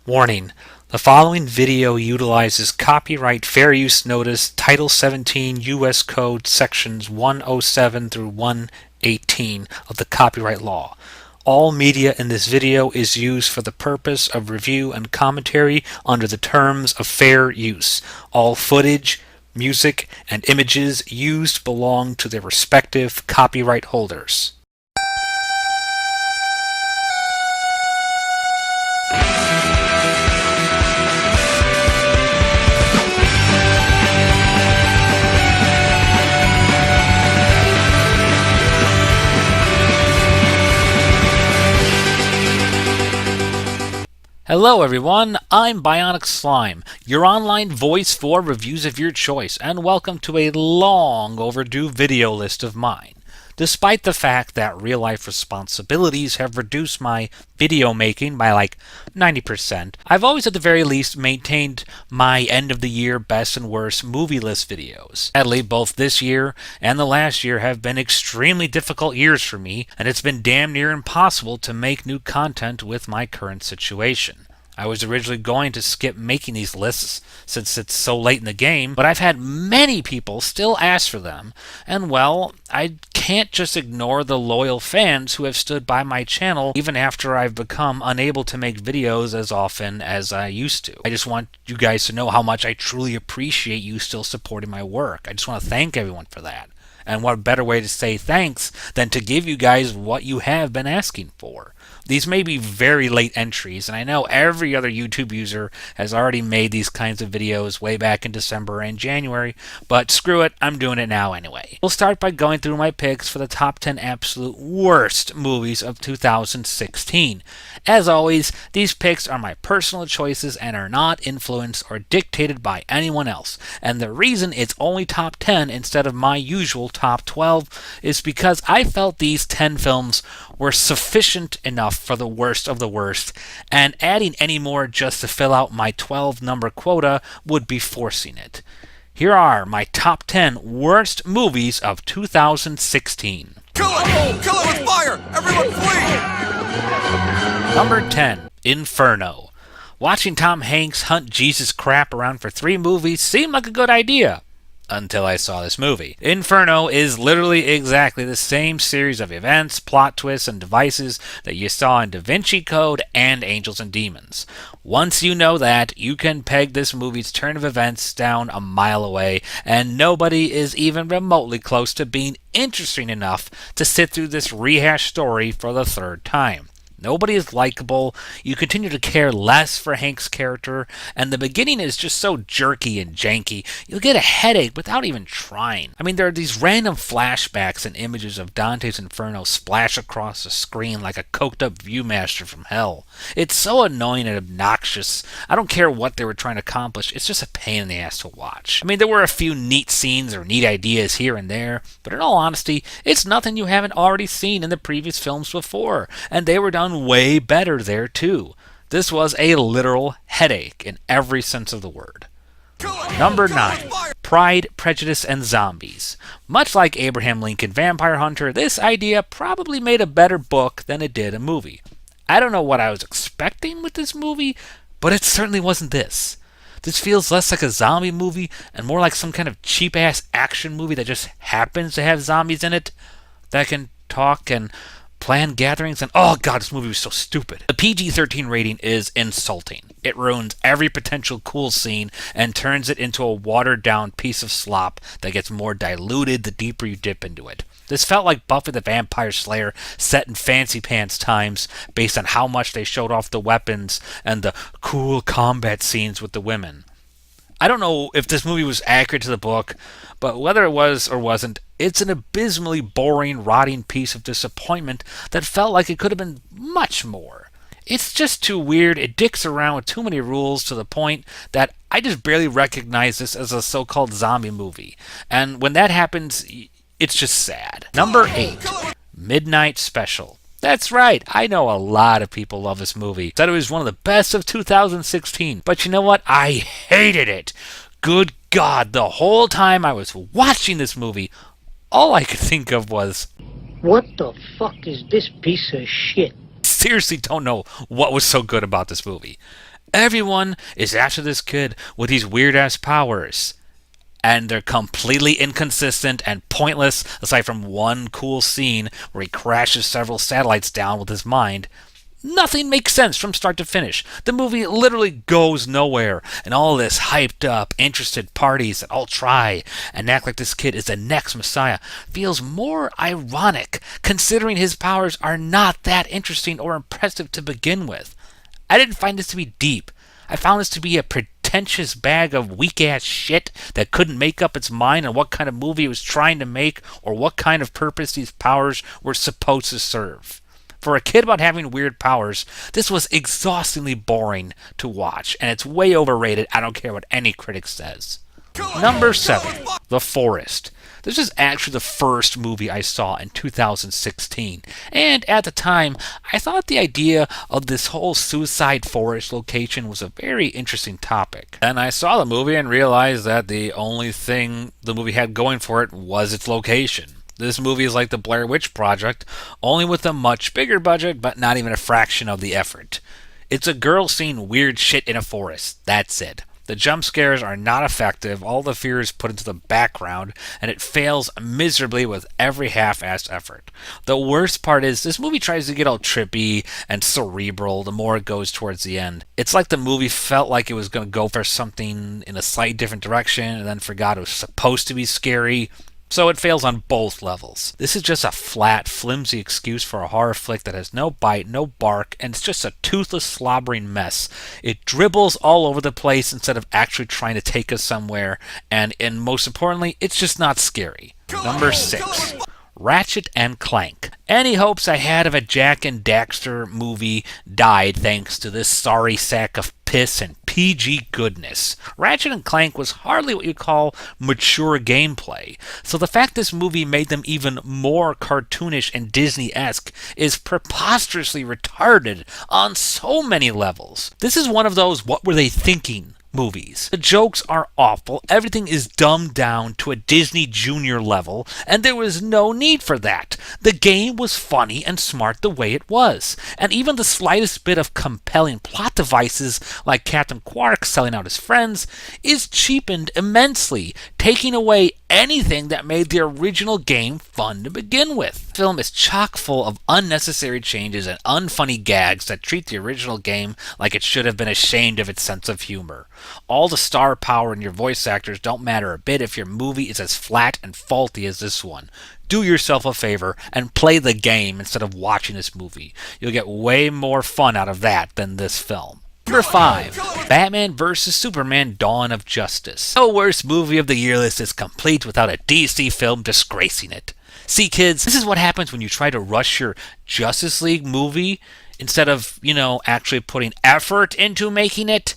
Warning: the following video utilizes copyright fair use notice Title 17 U.S. Code sections 107 through 118 of the copyright law. All media in this video is used for the purpose of review and commentary under the terms of fair use. All footage, music, and images used belong to their respective copyright holders. Hello everyone, I'm Bionic Slime, your online voice for reviews of your choice, and welcome to a long overdue video list of mine. Despite the fact that real-life responsibilities have reduced my video making by like 90%, I've always at the very least maintained my end-of-the-year best and worst movie list videos. Sadly, both this year and the last year have been extremely difficult years for me, and it's been damn near impossible to make new content with my current situation. I was originally going to skip making these lists since it's so late in the game, but I've had many people still ask for them, and well, I can't just ignore the loyal fans who have stood by my channel even after I've become unable to make videos as often as I used to. I just want you guys to know how much I truly appreciate you still supporting my work. I just want to thank everyone for that. And what better way to say thanks than to give you guys what you have been asking for. These may be very late entries, and I know every other YouTube user has already made these kinds of videos way back in December and January, but screw it, I'm doing it now anyway. We'll start by going through my picks for the top 10 absolute worst movies of 2016. As always, these picks are my personal choices and are not influenced or dictated by anyone else, and the reason it's only top 10 instead of my usual top 12 is because I felt these 10 films were sufficient enough for the worst of the worst, and adding any more just to fill out my 12 number quota would be forcing it. Here are my top 10 worst movies of 2016. Kill it! Kill it with fire! Everyone flee! Number 10, Inferno. Watching Tom Hanks hunt Jesus crap around for 3 movies seemed like a good idea. Until I saw this movie. Inferno is literally exactly the same series of events, plot twists, and devices that you saw in Da Vinci Code and Angels and Demons. Once you know that, you can peg this movie's turn of events down a mile away, and nobody is even remotely close to being interesting enough to sit through this rehashed story for the 3rd time. Nobody is likable, you continue to care less for Hank's character, and the beginning is just so jerky and janky, you'll get a headache without even trying. I mean, there are these random flashbacks and images of Dante's Inferno splash across the screen like a coked-up Viewmaster from hell. It's so annoying and obnoxious. I don't care what they were trying to accomplish, it's just a pain in the ass to watch. I mean, there were a few neat scenes or neat ideas here and there, but in all honesty, it's nothing you haven't already seen in the previous films before, and they were done way better there too. This was a literal headache in every sense of the word. Number 9. Pride, Prejudice, and Zombies. Much like Abraham Lincoln Vampire Hunter, this idea probably made a better book than it did a movie. I don't know what I was expecting with this movie, but it certainly wasn't this. This feels less like a zombie movie and more like some kind of cheap-ass action movie that just happens to have zombies in it that can talk and plan gatherings, and oh god, this movie was so stupid. The PG-13 rating is insulting. It ruins every potential cool scene and turns it into a watered-down piece of slop that gets more diluted the deeper you dip into it. This felt like Buffy the Vampire Slayer set in fancy pants times based on how much they showed off the weapons and the cool combat scenes with the women. I don't know if this movie was accurate to the book, but whether it was or wasn't, it's an abysmally boring, rotting piece of disappointment that felt like it could have been much more. It's just too weird, it dicks around with too many rules to the point that I just barely recognize this as a so-called zombie movie. And when that happens, it's just sad. Number 8, Midnight Special. That's right, I know a lot of people love this movie. Said it was one of the best of 2016, but you know what? I hated it. Good God, the whole time I was watching this movie, all I could think of was, what the fuck is this piece of shit? seriously don't know what was so good about this movie. Everyone is after this kid with these weird-ass powers. And they're completely inconsistent and pointless, aside from one cool scene where he crashes several satellites down with his mind. Nothing makes sense from start to finish. The movie literally goes nowhere, and all this hyped up, interested parties that all try and act like this kid is the next Messiah feels more ironic, considering his powers are not that interesting or impressive to begin with. I didn't find this to be deep. I found this to be a pretentious bag of weak-ass shit that couldn't make up its mind on what kind of movie it was trying to make or what kind of purpose these powers were supposed to serve. For a kid about having weird powers, this was exhaustingly boring to watch, and it's way overrated. I don't care what any critic says. Number 7, The Forest. This is actually the first movie I saw in 2016, and at the time, I thought the idea of this whole suicide forest location was a very interesting topic. Then I saw the movie and realized that the only thing the movie had going for it was its location. This movie is like the Blair Witch Project, only with a much bigger budget, but not even a fraction of the effort. It's a girl seeing weird shit in a forest. That's it. The jump scares are not effective, all the fear is put into the background, and it fails miserably with every half-assed effort. The worst part is, this movie tries to get all trippy and cerebral the more it goes towards the end. It's like the movie felt like it was going to go for something in a slightly different direction, and then forgot it was supposed to be scary. So it fails on both levels. This is just a flat, flimsy excuse for a horror flick that has no bite, no bark, and it's just a toothless, slobbering mess. It dribbles all over the place instead of actually trying to take us somewhere, and most importantly, it's just not scary. Number 6, Ratchet and Clank. Any hopes I had of a Jak and Daxter movie died thanks to this sorry sack of piss and PG goodness. Ratchet and Clank was hardly what you'd call mature gameplay, so the fact this movie made them even more cartoonish and Disney-esque is preposterously retarded on so many levels. This is one of those what were they thinking movies. The jokes are awful, everything is dumbed down to a Disney Junior level, and there was no need for that. The game was funny and smart the way it was, and even the slightest bit of compelling plot devices like Captain Quark selling out his friends is cheapened immensely, taking away anything that made the original game fun to begin with. The film is chock full of unnecessary changes and unfunny gags that treat the original game like it should have been ashamed of its sense of humor. All the star power and your voice actors don't matter a bit if your movie is as flat and faulty as this one. Do yourself a favor and play the game instead of watching this movie. You'll get way more fun out of that than this film. Number 5, Batman vs. Superman Dawn of Justice. No worst movie of the year list is complete without a DC film disgracing it. See, kids, this is what happens when you try to rush your Justice League movie instead of, actually putting effort into making it.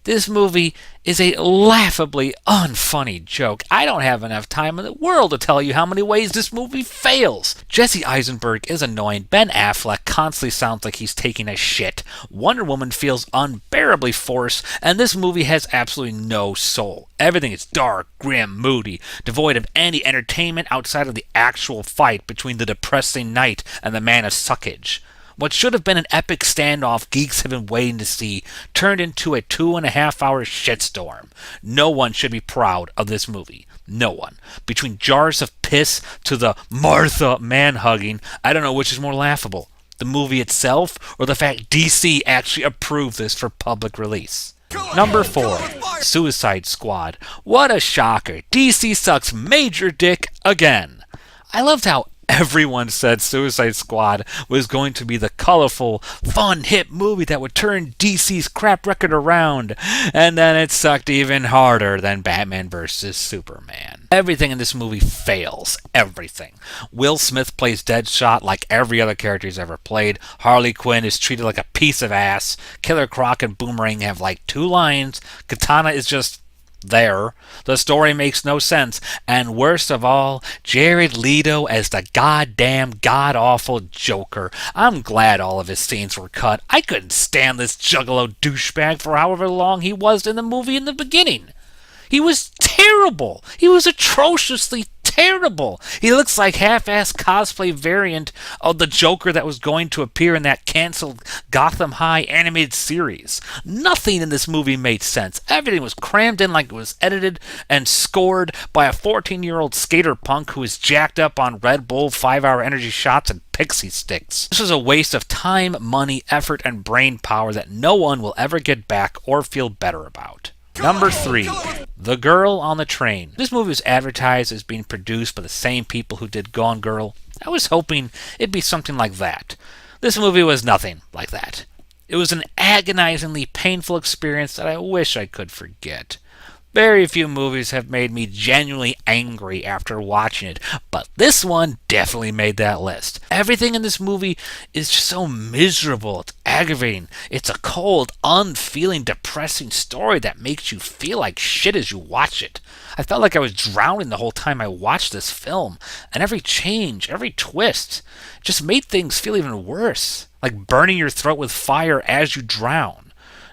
This movie is a laughably unfunny joke. I don't have enough time in the world to tell you how many ways this movie fails. Jesse Eisenberg is annoying. Ben Affleck constantly sounds like he's taking a shit. Wonder Woman feels unbearably forced, and this movie has absolutely no soul. Everything is dark, grim, moody, devoid of any entertainment outside of the actual fight between the depressing knight and the man of suckage. What should have been an epic standoff geeks have been waiting to see turned into a 2.5-hour shitstorm. No one should be proud of this movie. No one. Between jars of piss to the Martha man-hugging, I don't know which is more laughable. The movie itself or the fact DC actually approved this for public release. Number 4, Suicide Squad. What a shocker. DC sucks major dick again. I loved how everyone said Suicide Squad was going to be the colorful, fun, hip movie that would turn DC's crap record around, and then it sucked even harder than Batman vs. Superman. Everything in this movie fails. Everything. Will Smith plays Deadshot like every other character he's ever played. Harley Quinn is treated like a piece of ass. Killer Croc and Boomerang have like 2 lines. Katana is just there. The story makes no sense, and worst of all, Jared Leto as the goddamn god-awful Joker. I'm glad all of his scenes were cut. I couldn't stand this juggalo douchebag for however long he was in the movie in the beginning. He was terrible. He was atrociously terrible. He looks like half-assed cosplay variant of the Joker that was going to appear in that canceled Gotham High animated series. Nothing in this movie made sense. Everything was crammed in like it was edited and scored by a 14-year-old skater punk who is jacked up on Red Bull 5-hour energy shots and pixie sticks. This was a waste of time, money, effort, and brain power that no one will ever get back or feel better about. Number 3, The Girl on the Train. This movie was advertised as being produced by the same people who did Gone Girl. I was hoping it'd be something like that. This movie was nothing like that. It was an agonizingly painful experience that I wish I could forget. Very few movies have made me genuinely angry after watching it, but this one definitely made that list. Everything in this movie is just so miserable. It's aggravating. It's a cold, unfeeling, depressing story that makes you feel like shit as you watch it. I felt like I was drowning the whole time I watched this film, and every change, every twist, just made things feel even worse, like burning your throat with fire as you drown.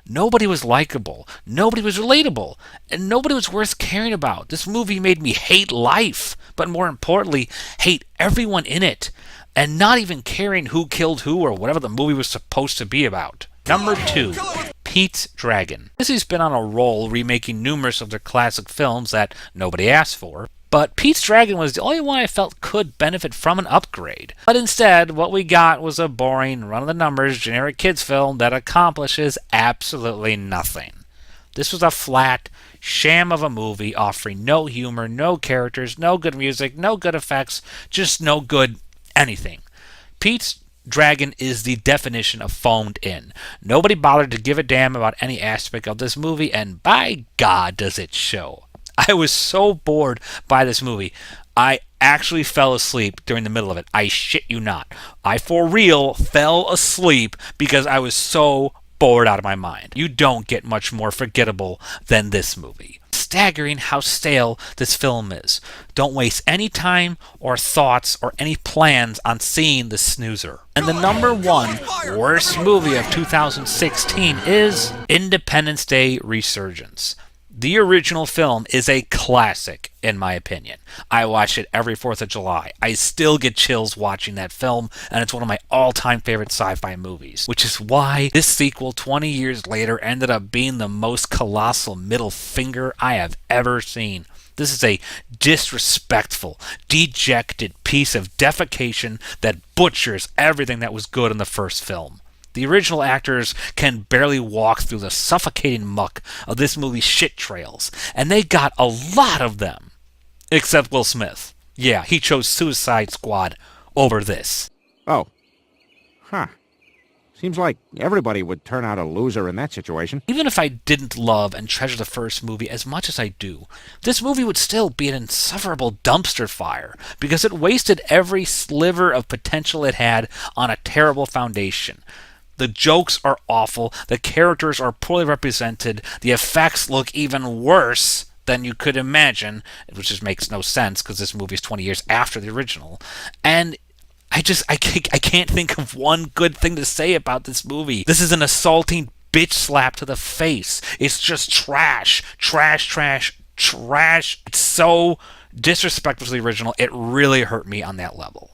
Nobody was likable, nobody was relatable, and nobody was worth caring about. This movie made me hate life, but more importantly, hate everyone in it, and not even caring who killed who or whatever the movie was supposed to be about. Number 2, Pete's Dragon. Disney's been on a roll remaking numerous of their classic films that nobody asked for, but Pete's Dragon was the only one I felt could benefit from an upgrade. But instead, what we got was a boring, run-of-the-numbers, generic kids film that accomplishes absolutely nothing. This was a flat sham of a movie offering no humor, no characters, no good music, no good effects, just no good anything. Pete's Dragon is the definition of phoned in. Nobody bothered to give a damn about any aspect of this movie, and by God does it show. I was so bored by this movie. I actually fell asleep during the middle of it. I shit you not. I for real fell asleep because I was so bored out of my mind. You don't get much more forgettable than this movie. Staggering how stale this film is. Don't waste any time or thoughts or any plans on seeing the snoozer. And the number 1 worst movie of 2016 is Independence Day Resurgence. The original film is a classic, in my opinion. I watch it every 4th of July. I still get chills watching that film, and it's one of my all-time favorite sci-fi movies, which is why this sequel 20 years later ended up being the most colossal middle finger I have ever seen. This is a disrespectful, dejected piece of defecation that butchers everything that was good in the first film. The original actors can barely walk through the suffocating muck of this movie's shit trails, and they got a lot of them. Except Will Smith. Yeah, he chose Suicide Squad over this. Oh. Huh. Seems like everybody would turn out a loser in that situation. Even if I didn't love and treasure the first movie as much as I do, this movie would still be an insufferable dumpster fire because it wasted every sliver of potential it had on a terrible foundation. The jokes are awful, the characters are poorly represented, the effects look even worse than you could imagine, which just makes no sense because this movie is 20 years after the original. And I can't think of one good thing to say about this movie. This is an assaulting bitch slap to the face. It's just trash. Trash, trash, trash. It's so disrespectful to the original. It really hurt me on that level.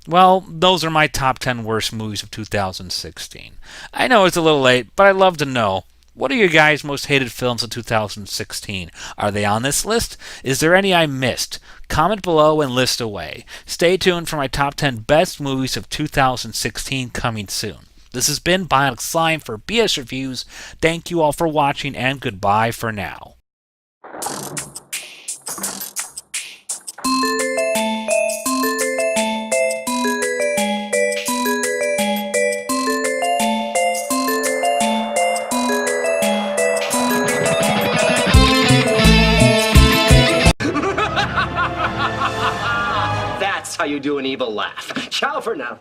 Well, those are my top 10 worst movies of 2016. I know it's a little late, but I'd love to know. What are your guys' most hated films of 2016? Are they on this list? Is there any I missed? Comment below and list away. Stay tuned for my top 10 best movies of 2016 coming soon. This has been Bionic Slime for BS Reviews. Thank you all for watching, and goodbye for now. That's how you do an evil laugh. Ciao for now.